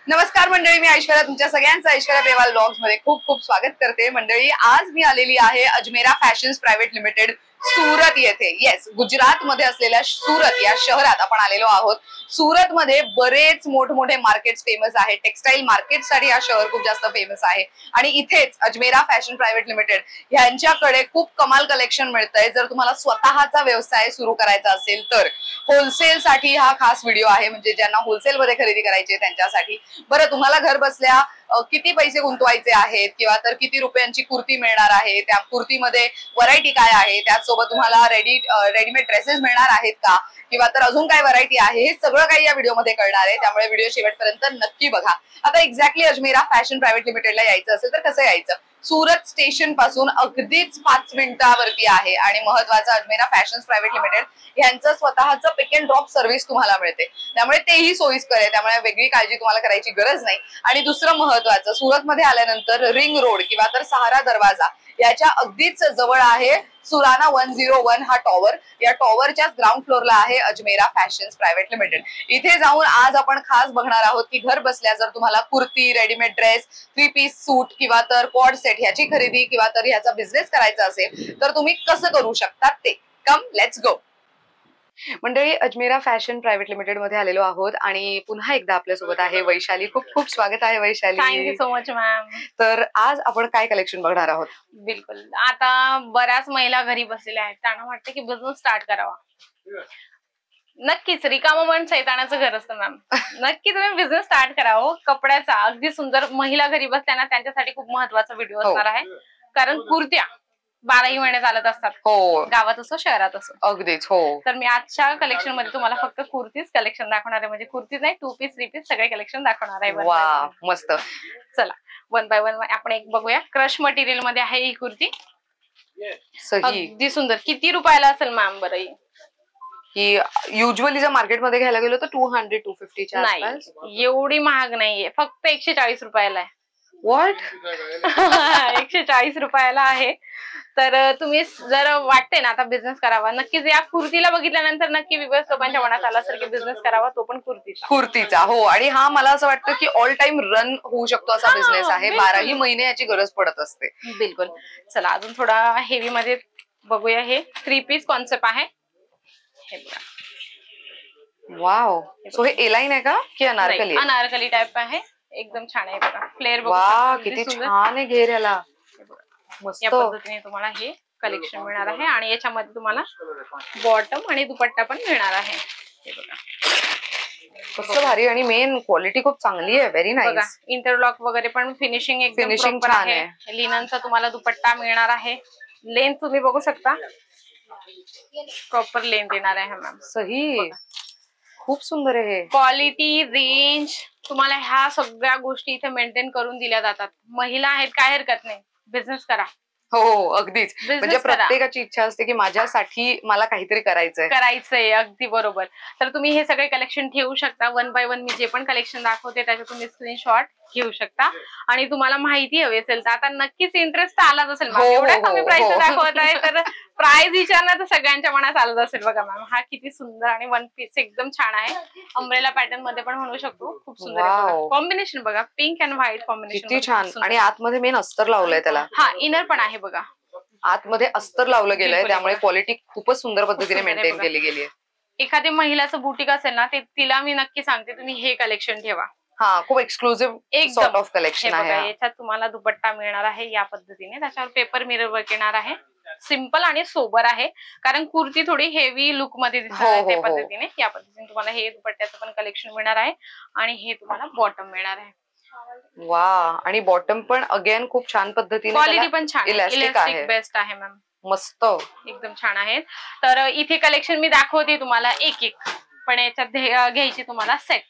नमस्कार मंडळी, मी ऐश्वर्या तुमच्या सगळ्यांचं ऐश्वर्या पेवाल ब्लॉग्स मध्ये खूप खूप स्वागत करते। मंडळी, आज मी आलेली आहे Ajmera fashions private limited Surat येथे। येस, गुजरात मध्ये असलेल्या सुरत या शहरात आपण आलेलो आहोत। सुरत मध्ये बरेच मोठमोठे मार्केट्स फेमस आहेत, टेक्सटाईल मार्केटसाठी हा शहर खूप जास्त फेमस आहे आणि इथेच अजमेरा फॅशन प्रायव्हेट लिमिटेड यांच्याकडे खूप कमाल कलेक्शन मिळतंय। जर तुम्हाला स्वतःचा व्यवसाय सुरू करायचा असेल तर होलसेल साठी हा खास व्हिडिओ आहे, म्हणजे ज्यांना होलसेल मध्ये खरेदी करायची आहे त्यांच्यासाठी। बरं, तुम्हाला घर बसल्या किती पैसे गुंतवायचे आहेत किंवा तर किती रुपयांची कुर्ती मिळणार आहे, त्या कुर्तीमध्ये व्हरायटी काय आहे, त्याचसोबत तुम्हाला रेडीमेड ड्रेसेस मिळणार आहेत का किंवा तर अजून काय व्हरायटी आहे, हे सगळं काही या व्हिडिओमध्ये कळणार आहे। त्यामुळे व्हिडिओ शेवटपर्यंत नक्की बघा। आता एक्झॅक्टली अजमेरा फॅशन प्रायव्हेट लिमिटेडला यायचं असेल तर कसं यायचं? सुरत स्टेशन पासून अगदीच 5 मिनिटावरती आहे आणि महत्वाचं, अजमेरा फॅशन्स प्रायव्हेट लिमिटेड यांचं स्वतःचं पिक अँड ड्रॉप सर्व्हिस तुम्हाला मिळते, त्यामुळे तेही सोयीस्कर आहे। त्यामुळे वेगळी काळजी तुम्हाला करायची गरज नाही। आणि दुसरं महत्वाचं, सुरत मध्ये आल्यानंतर रिंग रोड किंवा तर सहारा दरवाजा याच्या अगदीच जवळ आहे सुराना 101 हा टॉवर। या टॉवरच्या ग्राउंड फ्लोअरला आहे अजमेरा फॅशन्स प्रायव्हेट लिमिटेड। इथे जाऊन आज आपण खास बघणार आहोत की घर बसल्या जर तुम्हाला कुर्ती, रेडीमेड ड्रेस, 3 पीस सूट किंवा तर कॉड सेट ह्याची खरेदी किंवा तर ह्याचा बिझनेस करायचा असेल तर तुम्ही कसं करू शकता ते। Come let's go. मंडळी, अजमेरा फॅशन प्रायव्हेट लिमिटेड मध्ये आलेलो आहोत आणि पुन्हा एकदा आपल्यासोबत आहे वैशाली। खूप खूप स्वागत आहे Vaishali. Thank you so much ma'am. तर आज आपण काय कलेक्शन बघणार आहोत? बिलकुल, आता बऱ्याच महिला घरी बसलेल्या आहेत, त्यांना वाटतं की बिझनेस स्टार्ट करावा। नक्कीच, रिकामं मन सैतानाचं घर असतं मॅम। नक्की तुम्ही बिझनेस स्टार्ट करावं कपड्याचा। अगदी सुंदर महिला घरी बसताना त्यांच्यासाठी खूप महत्वाचा व्हिडिओ असणार आहे, कारण कुर्त्या 12ही महिने चालत असतात, हो, गावात असो शहरात असो। अगदीच हो। तर मी आजच्या कलेक्शन मध्ये तुम्हाला फक्त कुर्तीच कलेक्शन दाखवणार आहे, म्हणजे कुर्तीच नाही, 2 पीस 3 पीस सगळे कलेक्शन दाखवणार आहे। वा, मस्त। चला, 1 बाय 1 आपण एक बघूया। क्रश मटेरियल मध्ये आहे ही कुर्ती, अगदी सुंदर। किती रुपयाला असेल मॅम बरं ही? युजुअली जर मार्केटमध्ये घ्यायला गेलो तर 200-250 च्या आसपास। एवढी महाग नाहीये, फक्त 140 रुपयाला आहे। व्हॉट? 140 रुपयाला आहे। तर तुम्ही जर वाटते ना आता बिझनेस करावा, नक्कीच या कुर्तीला बघितल्यानंतर नक्की विविध लोकांच्या मनात आला असेल की बिझनेस करावा, तो पण कुर्तीचा। हो, आणि हा मला असं वाटतं की ऑल टाइम रन होऊ शकतो असा बिझनेस आहे। 12ही महिने याची गरज पडत असते। बिलकुल। चला, अजून थोडा हेवी मध्ये बघूया। हे 3 पीस कॉन्सेप्ट आहे। वाव, सो हे ए लाईन आहे का की अनारकली? अनारकली टाइप आहे, एकदम छान आहे बघा। फ्लेअर बघा, वाह, किती छान आहे घेर याला। या पद्धतीने तुम्हाला हे कलेक्शन मिळणार आहे आणि याच्यामध्ये तुम्हाला बॉटम आणि दुपट्टा पण मिळणार आहे। हे बघा कसं भारी, आणि मेन क्वालिटी खूप चांगली आहे, व्हेरी नाईस। इंटरलॉक वगैरे पण फिनिशिंग एकदम प्रॉपर आहे। लिननचा तुम्हाला दुपट्टा मिळणार आहे। लेंथ तुम्ही बघू शकता, प्रॉपर लेंथ येणार आहे मॅम। सही, खूप सुंदर आहे। क्वालिटी, रेंज, तुम्हाला ह्या सगळ्या गोष्टी इथे मेंटेन करून दिल्या जातात। महिला आहेत, काय हरकत नाही, बिझनेस करा। हो, अगदीच। म्हणजे प्रत्येकाची इच्छा असते की माझ्यासाठी मला काहीतरी करायचंय। अगदी बरोबर। तर तुम्ही हे सगळे कलेक्शन ठेवू शकता। 1 बाय 1 मी जे पण कलेक्शन दाखवते त्याचे तुम्ही स्क्रीनशॉट घेऊ शकता। आणि तुम्हाला माहिती हवी असेल तर आता नक्कीच इंटरेस्ट आलाच असेल मॅम, एवढ्या कमी प्राइस दाखवत आहे तर प्राइस विचारणार तर सगळ्यांच्या मनात आलंच असेल। बघा मॅम, हा किती सुंदर आणि 1 पीस एकदम छान आहे। अम्ब्रेला पॅटर्न मध्ये पण म्हणू शकतो, खूप सुंदर आहे। कॉम्बिनेशन बघा, पिंक अँड व्हाईट कॉम्बिनेशन, किती छान। आणि आतमध्ये मेन अस्तर लावलंय त्याला। हा, इनर पण आहे बघा, आतमध्ये अस्तर लावलं गेलंय, त्यामुळे क्वालिटी खूपच सुंदर पद्धतीने मेंटेन केली गेली आहे। एखादी महिलाचं बुटीक असेल ना, ते तिला मी नक्की सांगते तुम्ही हे कलेक्शन ठेवा। हा, खूप एक्सक्लुझिव्ह सॉर्ट ऑफ कलेक्शन आहे। याच्यात तुम्हाला दुपट्टा मिळणार आहे या पद्धतीने, त्याच्यावर पेपर मिरर वर्क येणार आहे। सिंपल आणि सोबर आहे, कारण कुर्ती थोडी हेवी लुक मध्ये दिसणार आहे त्या पद्धतीने। या पद्धतीने तुम्हाला हे दुपट्ट्याचं पण कलेक्शन मिळणार आहे आणि हे तुम्हाला बॉटम मिळणार आहे। वा, आणि बॉटम पण अगेन खूप छान पद्धतीने, क्वालिटी पण छान, इलास्टिक बेस्ट आहे मॅम, मस्त, एकदम छान आहे। तर इथे कलेक्शन मी दाखवते तुम्हाला एक एक, पण याच्यात घ्यायची तुम्हाला सेट।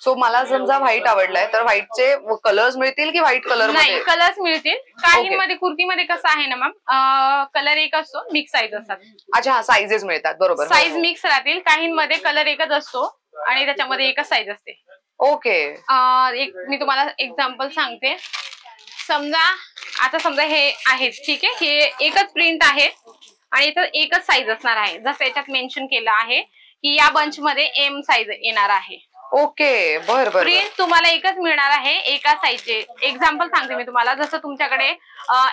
सो मला समजा व्हाईट आवडलाय तर व्हाईटचे कलर्स मिळतील की व्हाईट कलर मध्ये? नाही, कलर्स मिळतील। काहींमध्ये कुर्तीमध्ये कसं आहे ना मॅम, कलर एक असतो, मिक्स साईज असतात। अच्छा, साईजेस मिळतात, बरोबर, साईज मिक्स राहतील। काहींमध्ये कलर एकच असतो आणि त्याच्यामध्ये एकच साईज असते। ओके, एक मी तुम्हाला एक्झाम्पल सांगते। समजा हे आहेत, ठीक आहे, हे एकच प्रिंट आहे आणि इथं एकच साईज असणार आहे। जसं याच्यात मेन्शन केलं आहे की या बंच मध्ये एम साईज येणार आहे। ओके, बर बर. प्रिंट तुम्हाला एकच मिळणार आहे एका साईजचे. एक्झाम्पल सांगते मी तुम्हाला, जसं तुमच्याकडे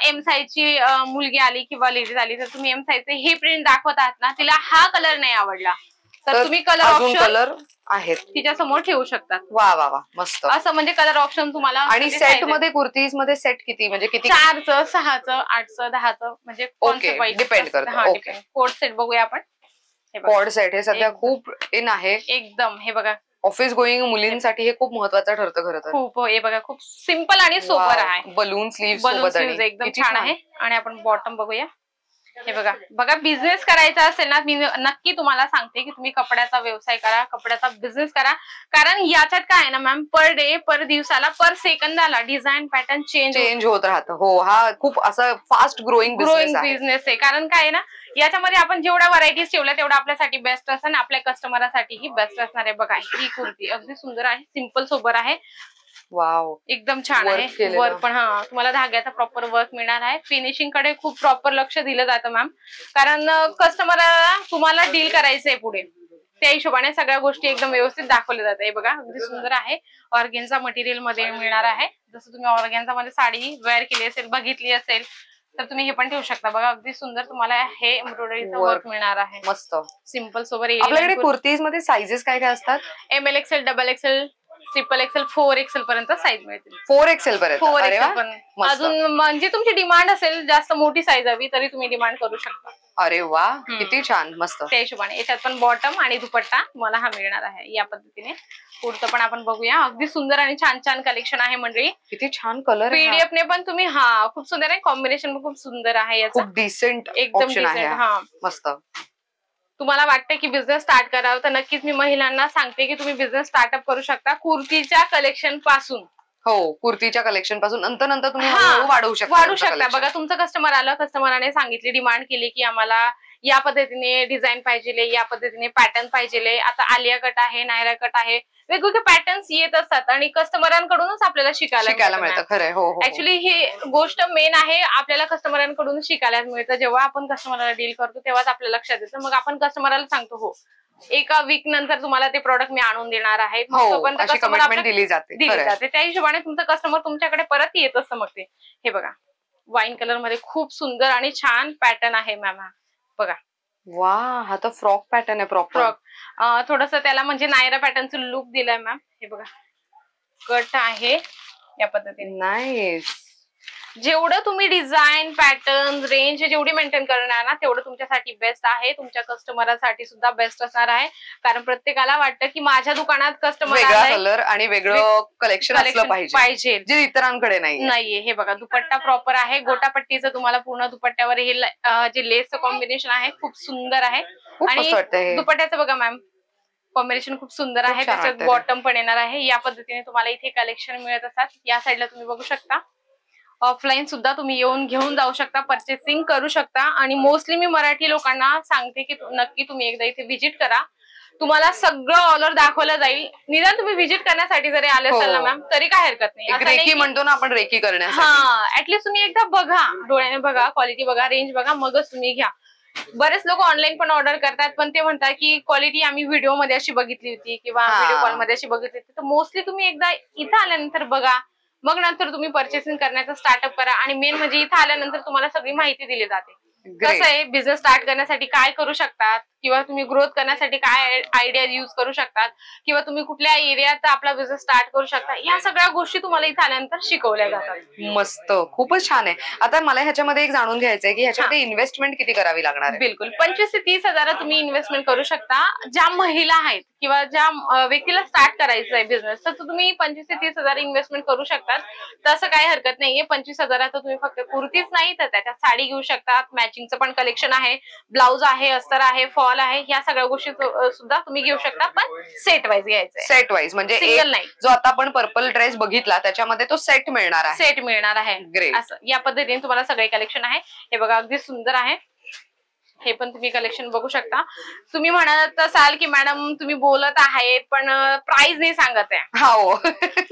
एम साईजची मुलगी आली किंवा लेडीज आली तर तुम्ही एम साईजचे हे प्रिंट दाखवत आहात ना, तिला हा कलर नाही आवडला तर तुम्ही कलर ऑप्शन आहेत तिच्या समोर ठेवू शकतात. वा वा वा, मस्त. असं म्हणजे कलर ऑप्शन तुम्हाला. आणि सेट मध्ये कुर्तीज मध्ये सेट किती, म्हणजे किती? 4चं, 6चं, 8चं, 10चं, म्हणजे डिपेंड करतं. कोट सेट बघूया आपण. कोड सेट हे सध्या खूप इन आहे एकदम. हे बघा, ऑफिस गोईंग मुलींसाठी हे खूप महत्वाचं ठरतं खरं तर. खूप. हे बघा, खूप सिंपल आणि सोबर आहे. बलून स्लीव्ह एकदम छान आहे. आणि आपण बॉटम बघूया. हे बघा बघा, बिझनेस करायचा असेल ना, मी नक्की तुम्हाला सांगते की तुम्ही कपड्याचा व्यवसाय करा, कपड्याचा बिझनेस करा. कारण याच्यात काय आहे ना मॅम, पर डे, पर दिवसाला, पर सेकंदाला डिझाईन पॅटर्न चेंज होत राहतं. हो, हा खूप असं फास्ट ग्रोईंग बिझनेस आहे. कारण काय आहे ना, याच्यामध्ये आपण जेवढ्या व्हरायटीज ठेवल्या तेवढा आपल्यासाठी बेस्ट असणार, आपल्या कस्टमरसाठीही बेस्ट असणार आहे. बघा, ही कुर्ती अगदी सुंदर आहे, सिंपल सोबर आहे. वाव, एकदम छान आहे. वर्क पण तुम्हाला धाग्याचा प्रॉपर वर्क मिळणार आहे. फिनिशिंग कडे खूप प्रॉपर लक्ष दिलं जातं मॅम, कारण कस्टमरला तुम्हाला डील करायचंय पुढे, त्या हिशोबाने सगळ्या गोष्टी एकदम व्यवस्थित दाखवल्या जातात. हे बघा, अगदी सुंदर आहे. ऑर्गेन्झा मटेरियल मध्ये मिळणार आहे. जसं तुम्ही ऑर्गेन्झा मध्ये साडी वेअर केली असेल, बघितली असेल तर तुम्ही हे पण ठेवू शकता. बघा, अगदी सुंदर तुम्हाला हे एम्ब्रॉयडरीचं वर्क मिळणार आहे. मस्त, सिंपल सोबर. आपल्याकडे कुर्तीज मध्ये साइजेस काय काय असतात? ML XL, XXL, XXL, 4XL पर्यंत साईज मिळतील. 4XL पर्यंत. 4XL पण अजून म्हणजे तुमची डिमांड असेल जास्त मोठी साईज हवी तरी तुम्ही डिमांड करू शकता. अरे वा, किती छान, मस्त. त्या हिशोबाने याच्यात पण बॉटम आणि दुपट्टा मला हा मिळणार आहे या पद्धतीने. पुढचं पण आपण बघूया. अगदी सुंदर आणि छान छान कलेक्शन आहे मंडळी. किती छान कलर. PDF ने पण तुम्ही खूप सुंदर आहे. कॉम्बिनेशन पण खूप सुंदर आहे याचं. खूप डिसेंट एकदम डिसेंट. मस्त. तुम्हाला वाटतं की बिझनेस स्टार्ट करावं तर नक्कीच मी महिलांना सांगते की तुम्ही बिझनेस स्टार्टअप करू शकता कुर्तीच्या कलेक्शन पासून. हो, कुर्तीच्या कलेक्शन पासून नंतर तुम्ही वाढवू शकता. बघा, तुमचं कस्टमर आलं, कस्टमराने सांगितली, डिमांड केली की आम्हाला या पद्धतीने डिझाईन पाहिजे, या पद्धतीने पॅटर्न पाहिजे. आता आलिया कट आहे, नायरा कट आहे, वेगवेगळे पॅटर्न्स येत असतात आणि कस्टमरांकडूनच आपल्याला शिकायला मिळतं. खरं. हो, ऍक्च्युली ही गोष्ट मेन आहे, आपल्याला कस्टमरांकडून शिकायला मिळतं. जेव्हा आपण कस्टमरला डील करतो तेव्हाच आपल्या लक्षात येतं. मग आपण कस्टमरला सांगतो, हो, एका वीक नंतर तुम्हाला ते प्रॉडक्ट मी आणून देणार आहे. दिली जाते. त्या हिशोबाने तुमचं कस्टमर तुमच्याकडे परत येत असतं. मग ते हे बघा, वाईन कलर मध्ये खूप सुंदर आणि छान पॅटर्न आहे मॅम. बघा, वा, हा तर फ्रॉक पॅटर्न आहे प्रॉपर. फ्रॉक थोडस त्याला म्हणजे नायरा पॅटर्नचं लुक दिलाय मॅम. हे बघा, कट आहे या पद्धतीने. नाईस. जेवढं तुम्ही डिझाईन पॅटर्न रेंज जेवढी मेंटेन करणार ना तेवढं तुमच्यासाठी बेस्ट आहे, तुमच्या कस्टमरसाठी सुद्धा बेस्ट असणार आहे. कारण प्रत्येकाला वाटतं की माझ्या दुकानात कस्टमर कलर आणि वेगळं कलेक्शन असलं पाहिजे जे इतरांकडे नाहीये. हे बघा, दुपट्टा प्रॉपर आहे. गोटापट्टीचं तुम्हाला पूर्ण दुपट्ट्यावर हे जे लेसचं कॉम्बिनेशन आहे खूप सुंदर आहे. आणि दुपट्ट्याचं बघा मॅम, कॉम्बिनेशन खूप सुंदर आहे. त्याच्यात बॉटम पण येणार आहे. या पद्धतीने तुम्हाला इथे कलेक्शन मिळत असतात. या साईडला तुम्ही बघू शकता. ऑफलाईन सुद्धा तुम्ही येऊन घेऊन जाऊ शकता, परचेसिंग करू शकता. आणि मोस्टली मी मराठी लोकांना सांगते की नक्की तुम्ही एकदा इथे व्हिजिट करा. तुम्हाला सगळं ऑलर दाखवलं जाईल. निदान तुम्ही व्हिजिट करण्यासाठी जरी आले असाल ना मॅम तरी काय हरकत नाही. रेकी म्हणतो ना आपण, रेकी करण्यासाठी. ऍटलीस्ट तुम्ही एकदा बघा, डोळ्याने बघा, क्वालिटी बघा, रेंज बघा, मगच तुम्ही घ्या. बरेच लोक ऑनलाईन पण ऑर्डर करतात पण ते म्हणतात की क्वालिटी आम्ही व्हिडिओ मध्ये अशी बघितली होती किंवा व्हिडिओ कॉल मध्ये अशी बघितली होती. तर मोस्टली तुम्ही एकदा इथं आल्यानंतर बघा, मग नंतर तुम्ही परचेसिंग करण्याचा स्टार्टअप करा. आणि मेन म्हणजे इथं आल्यानंतर तुम्हाला सगळी माहिती दिली जाते. कसं आहे, बिझनेस स्टार्ट करण्यासाठी काय करू शकतात किंवा तुम्ही ग्रोथ करण्यासाठी काय आयडिया युज करू शकतात किंवा तुम्ही कुठल्या एरियात आपला बिझनेस स्टार्ट करू शकता, या सगळ्या गोष्टी तुम्हाला इथे आल्यानंतर शिकवल्या जातात. मस्त, खूपच छान आहे. आता मला ह्याच्यामध्ये एक जाणून घ्यायचंय की ह्याच्यामध्ये इन्व्हेस्टमेंट किती करावी लागणार आहे? बिलकुल 25 ते 30 हजार तुम्ही इन्व्हेस्टमेंट करू शकता. ज्या महिला आहेत किंवा ज्या व्यक्तीला स्टार्ट करायचं आहे बिझनेस तर तुम्ही 25 ते 30 हजार इन्व्हेस्टमेंट करू शकतात. तसं काही हरकत नाहीये. 25 हजारात तुम्ही फक्त कुर्तीच नाही तर त्याच्यात साडी घेऊ शकतात, मॅचिंगचं पण कलेक्शन आहे, ब्लाउज आहे, अस्तर आहे, फॉल आहे, ह्या सगळ्या गोष्टी सुद्धा तुम्ही घेऊ शकता. पण सेट वाईज घ्यायचंय. सेट वाईज म्हणजे सिंगल नाही. जो आता आपण पर्पल ड्रेस बघितला त्याच्यामध्ये तो सेट मिळणार आहे. सेट मिळणार आहे. असं या पद्धतीने तुम्हाला सगळे कलेक्शन आहे. हे बघा, अगदी सुंदर आहे. हे पण तुम्ही कलेक्शन बघू शकता. तुम्ही म्हणत असाल की मॅडम तुम्ही बोलत आहेत पण प्राइस नाही सांगत आहे. हो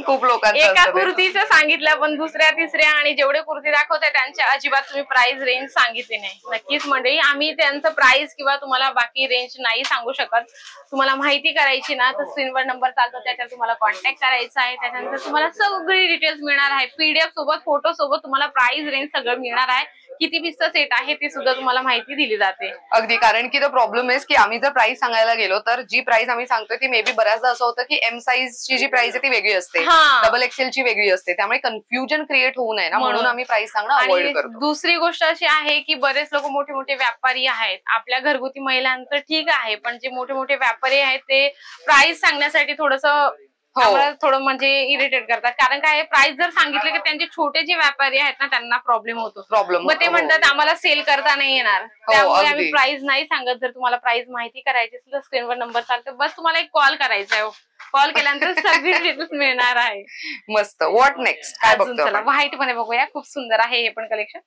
खूप लोकांचं एका कुर्तीचं सांगितलं पण दुसऱ्या तिसऱ्या आणि जेवढे कुर्ती दाखवते त्यांच्या अजिबात तुम्ही प्राइस रेंज सांगितली नाही. नक्कीच मंडळी आम्ही त्यांचं प्राइस किंवा तुम्हाला बाकी रेंज नाही सांगू शकत. तुम्हाला माहिती करायची ना तर स्क्रीनवर नंबर चालतो त्याच्यावर तुम्हाला कॉन्टॅक्ट करायचा आहे. त्याच्यानंतर तुम्हाला सगळी डिटेल्स मिळणार आहे. पीडीएफ सोबत फोटो सोबत तुम्हाला प्राइस रेंज सगळं मिळणार आहे. किती पीसचं सेट आहे ते सुद्धा तुम्हाला माहिती दिली जाते. अगदी, कारण की द प्रॉब्लेम इज की आम्ही जर प्राइस सांगायला गेलो तर जी प्राइस आम्ही सांगतोय ती मे बी बऱ्याचदा असं होतं की एम साईजची जी प्राइस आहे ती वेगळी असते, डबल एक्सेल ची वेगळी असते, त्यामुळे कन्फ्युजन क्रिएट होऊ नये ना म्हणून आम्ही प्राइस सांगणं अवॉइड करतो. दुसरी गोष्ट अशी आहे की बरेच लोक मोठे मोठे व्यापारी आहेत. आपल्या घरगुती महिलांचं ठीक आहे पण जे मोठे मोठे व्यापारी आहेत ते प्राइस सांगण्यासाठी थोडं म्हणजे इरिटेट करतात. कारण काय प्राइस जर सांगितलं की त्यांचे छोटे जे व्यापारी आहेत ना त्यांना प्रॉब्लेम होतो. मग ते म्हणतात आम्हाला सेल करता नाही येणार, त्यामुळे आम्ही प्राइस नाही सांगत. जर तुम्हाला प्राइस माहिती करायची असेल तर स्क्रीनवर नंबर चालतो, बस तुम्हाला एक कॉल करायचा आहे. कॉल केल्यानंतर सगळी डिटेल्स मिळणार आहे. मस्त. व्हॉट नेक्स्ट काय बघतो? चला व्हाईट मध्ये बघूया. खूप सुंदर आहे हे पण कलेक्शन.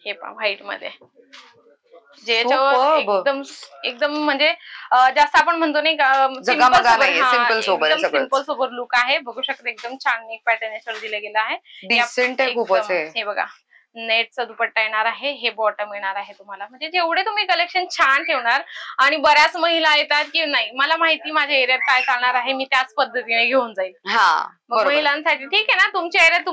हे पण व्हाईट मध्ये जे एकदम एकदम म्हणजे जास्त आपण म्हणतो नाही का सिंपल सोबर लुक आहे. बघू शकता एकदम छान एक पॅटर्न याच्यावर दिलं गेलं आहे. डिसेंट आहे खूपच. हे बघा नेटचा दुपट्टा येणार आहे, हे बॉटम येणार आहे तुम्हाला. म्हणजे जेवढे तुम्ही कलेक्शन छान ठेवणार आणि बऱ्याच महिला येतात की नाही मला माहिती माझ्या एरियात काय चालणार आहे मी त्याच पद्धतीने घेऊन जाईल. महिलांसाठी ठीक आहे ना, तुमच्या एरियात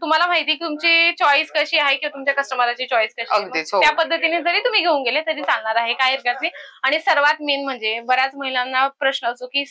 तुम्हाला माहिती की तुमची चॉईस कशी आहे किंवा तुमच्या कस्टमरची चॉईस कशी आहे, त्या पद्धतीने जरी तुम्ही घेऊन गेले तरी चालणार आहे, काय हरकत नाही. आणि सर्वात मेन म्हणजे बऱ्याच महिलांना प्रश्न असतो की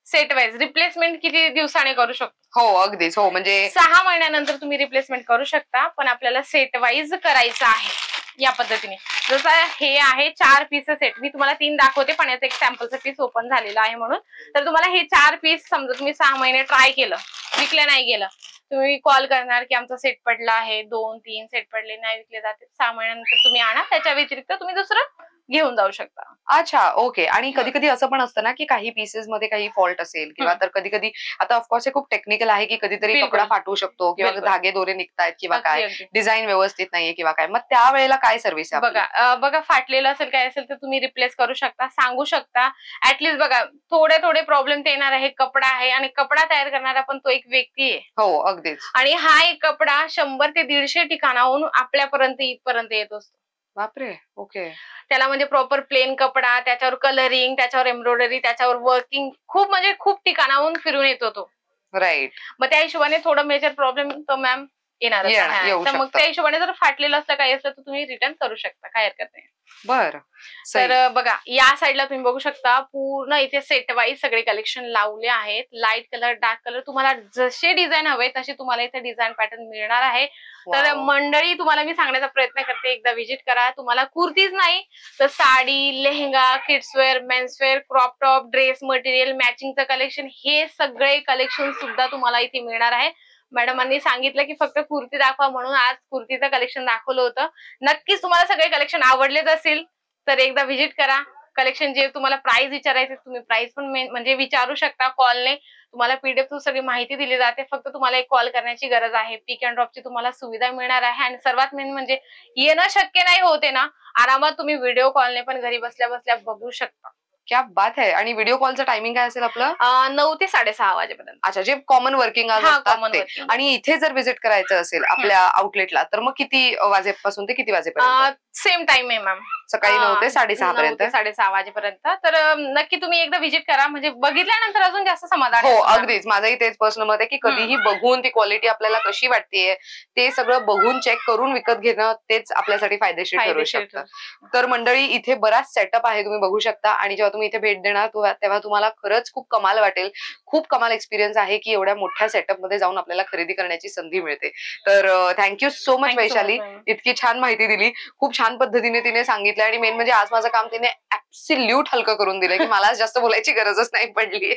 सेट वाईज रिप्लेसमेंट किती दिवसाने करू शकतो? हो अगदीच. हो म्हणजे 6 महिन्यानंतर तुम्ही रिप्लेसमेंट करू शकता, पण आपल्याला सेट वाईज करायचं आहे या पद्धतीने. जसं हे आहे 4 पीस सेट, मी तुम्हाला 3 दाखवते पण याचं एक सॅम्पलचं पीस ओपन झालेलं आहे म्हणून. तर तुम्हाला हे 4 पीस समजा तुम्ही 6 महिने ट्राय केलं, विकलं नाही गेलं, तुम्ही कॉल करणार की आमचा सेट पडला आहे, 2-3 सेट पडले नाही विकले जाते, 6 महिन्यानंतर तुम्ही आणा, त्याच्या व्यतिरिक्त तुम्ही दुसरं घेऊन जाऊ शकता. अच्छा ओके. आणि कधी कधी असं पण असतं ना की काही पीसेस मध्ये काही फॉल्ट असेल किंवा तर कधी कधी आता ऑफकोर्स हे खूप टेक्निकल आहे की कधीतरी कपडा फाटू शकतो किंवा धागे दोरे निघतायत किंवा काय डिझाईन व्यवस्थित नाहीये किंवा काय, मग त्यावेळेला काय सर्व्हिस आहे? बघा फाटलेलं असेल काय असेल तर तुम्ही रिप्लेस करू शकता, सांगू शकता. ऍटलीस्ट बघा थोडे प्रॉब्लेम ते येणार आहे, कपडा आहे आणि कपडा तयार करणारा पण तो एक व्यक्ती आहे. हो अगदीच. आणि हा एक कपडा 100 ते 150 ठिकाणाहून आपल्यापर्यंत इथपर्यंत येत असतो. बापरे. ओके. त्याला म्हणजे प्रॉपर प्लेन कपडा, त्याच्यावर कलरिंग, त्याच्यावर एम्ब्रॉयडरी, त्याच्यावर वर्किंग खूप ठिकाणाहून फिरून येतो तो. राईट. मग त्या हिशोबाने थोडं मेजर प्रॉब्लेम तो मॅम येणार. तर मग त्या हिशोबाने जर फाटलेलं असलं काही असलं तर तुम्ही रिटर्न करू शकता, काय हरकत नाही. बर. तर बघा या साईडला तुम्ही बघू शकता पूर्ण इथे सेट वाईज सगळे कलेक्शन लावले आहेत. लाईट कलर, डार्क कलर, तुम्हाला जसे डिझाईन हवे तसे तुम्हाला इथे डिझाईन पॅटर्न मिळणार आहे. तर मंडळी तुम्हाला मी सांगण्याचा प्रयत्न करते, एकदा व्हिजिट करा. तुम्हाला कुर्तीज नाही तर sari, lehenga, kidswear, menswear, crop top, dress material, मॅचिंगचं कलेक्शन, हे सगळे कलेक्शन सुद्धा तुम्हाला इथे मिळणार आहे. मॅडमांनी सांगितलं की फक्त कुर्ती दाखवा म्हणून आज कुर्तीचं कलेक्शन दाखवलं होतं. नक्कीच तुम्हाला सगळे कलेक्शन आवडलेच असेल तर एकदा व्हिजिट करा. कलेक्शन जे तुम्हाला प्राइस विचारायचे तुम्ही प्राइस पण म्हणजे विचारू शकता कॉलने. तुम्हाला पीडीएफ थ्रू सगळी माहिती दिली जाते, फक्त तुम्हाला एक कॉल करण्याची गरज आहे. पिक अँड ड्रॉपची तुम्हाला सुविधा मिळणार आहे. आणि सर्वात मेन म्हणजे येणं शक्य नाही होते ना, आरामात तुम्ही व्हिडिओ कॉलने पण घरी बसल्या बसल्या बघू शकता. क्या बात आहे. आणि व्हिडिओ कॉलचं टायमिंग काय असेल आपलं? 9 ते 6:30 वाजेपर्यंत. अच्छा, जे कॉमन वर्किंग असतात ते. आणि इथे जर व्हिजिट करायचं असेल आपल्या आउटलेटला तर मग किती वाजेपासून ते किती वाजेपर्यंत? सेम टाइम आहे मॅम, सकाळी 9 ते 6:30 पर्यंत. 6:30 वाजेपर्यंत. तर नक्की तुम्ही एकदा व्हिजिट करा, म्हणजे बघितल्यानंतर अजून जास्त समाधान. हो अगदीच. माझंही तेच पर्सनल मत आहे की कधीही बघून ती क्वालिटी आपल्याला कशी वाटतेय ते सगळं बघून चेक करून विकत घेणं तेच आपल्यासाठी फायदेशीर ठरू शकतं. तर मंडळी इथे बराच सेटअप आहे, तुम्ही बघू शकता. आणि जेव्हा तुम्ही इथे भेट देणार तेव्हा तुम्हाला खरंच खूप कमाल वाटेल. खूप कमाल एक्सपिरियन्स आहे की एवढ्या मोठ्या सेटअप मध्ये जाऊन आपल्याला खरेदी करण्याची संधी मिळते. तर थँक्यू सो मच वैशाली, इतकी छान माहिती दिली, खूप छान पद्धतीने तिने सांगितलं. आणि मेन म्हणजे आज माझं काम तिने ऍब्सोल्यूट हलकं करून दिलं की मला जास्त बोलायची गरजच नाही पडली.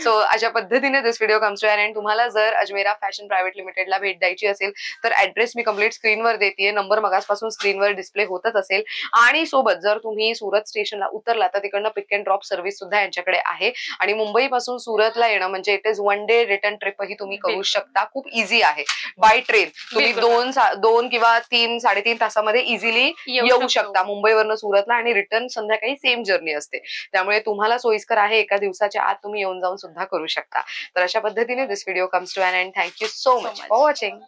सो अशा पद्धतीने this video comes to an end. तुम्हाला जर अजमेरा फॅशन प्रायव्हेट लिमिटेडला भेट द्यायची असेल तर ऍड्रेस मी कम्प्लीट स्क्रीनवर देते, नंबर मगासपासून स्क्रीनवर डिस्प्ले होतच असेल. आणि सोबत जर तुम्ही सुरत स्टेशनला उतरला तर तिकडनं पिक अँड ड्रॉप सर्व्हिस सुद्धा यांच्याकडे आहे. आणि मुंबईपासून सुरत सुरतला येणं म्हणजे it is 1 day return trip ही तुम्ही करू शकता. खूप इझी आहे. बाय ट्रेन तुम्ही 2 किंवा 3-3.5 तासामध्ये इझिली येऊ शकता मुंबईवरनं सुरतला, आणि रिटर्न संध्याकाळी सेम जर्नी असते. त्यामुळे तुम्हाला सोयीस्कर आहे. एका दिवसाच्या आत तुम्ही येऊन जाऊन सुद्धा करू शकता. तर अशा पद्धतीने this video comes to an end. Thank you so much for watching.